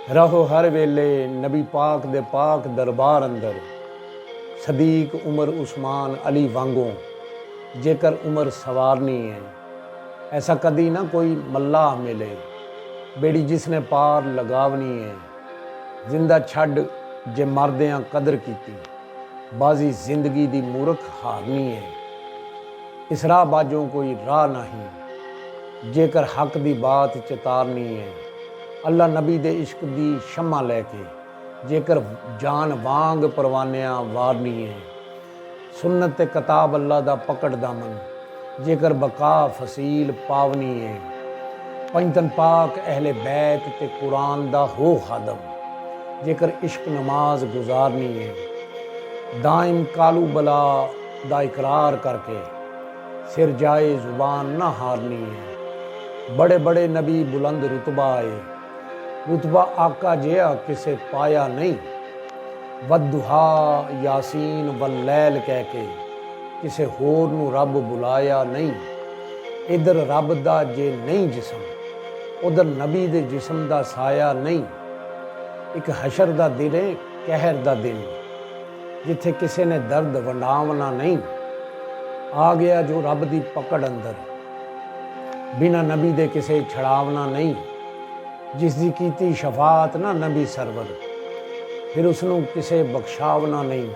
रहो हर वेले नबी पाक दे पाक दरबार अंदर, सदीक उमर उस्मान अली वांगों जेकर उमर सवारनी है। ऐसा कदी ना कोई मल्लाह मिले, बेड़ी जिसने पार लगावनी है। जिंदा छड़ जे मरदियां कदर कीती, बाजी जिंदगी दी मूर्ख हारनी है। इस राह बाजों कोई राह नहीं, जेकर हक दी बात चेतारनी है। अल्लाह नबी दे इश्क दी शम्मा लैके, जेकर जान वांग परवानियां वारनी है। सुन्नत ते कताब अल्लाह दा पकड़ दामन, जेकर बका फसील पावनी है। पंजतन पाक अहले बैत ते कुरान दा हो खादम, जेकर इश्क नमाज गुजारनी है। दाइम कालू बला दा इकरार करके, सिर जाए जुबान ना हारनी है। बड़े बड़े नबी बुलंद रुतबा आए, रुतबा आका जिहा किसे पाया नहीं। वद्दुहा यासीन वल्लैल कह के, किसे होर नूं रब बुलाया नहीं। इधर रब दा जे नहीं जिसम, उधर नबी दे जिसम दा साया नहीं। एक हशर दा दिन है, कहर दा दिन, जिथे किसे ने दर्द वंडावना नहीं। आ गया जो रब दी पकड़ अंदर, बिना नबी दे किसे छड़ावना नहीं। जिस दी कीती शफात ना नबी सरवर, फिर उसनों किसे बख्शावना नहीं।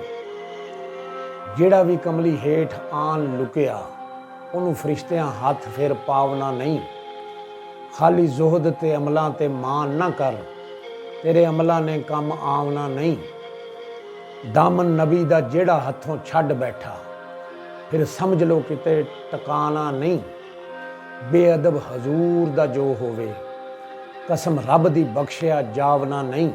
जेड़ा भी कमली हेठ आन लुकिया, उन्होंने फरिश्तियां हाथ फिर पावना नहीं। खाली जुहद ते अमलां ते मान ना कर, तेरे अमलां ने कम आवना नहीं। दामन नबी दा जेड़ा हथों छड़ बैठा, फिर समझ लो किते टकाना नहीं। बेअदब हजूर दा जो होवे, कसम रब दी बख्शिया जावना नहीं।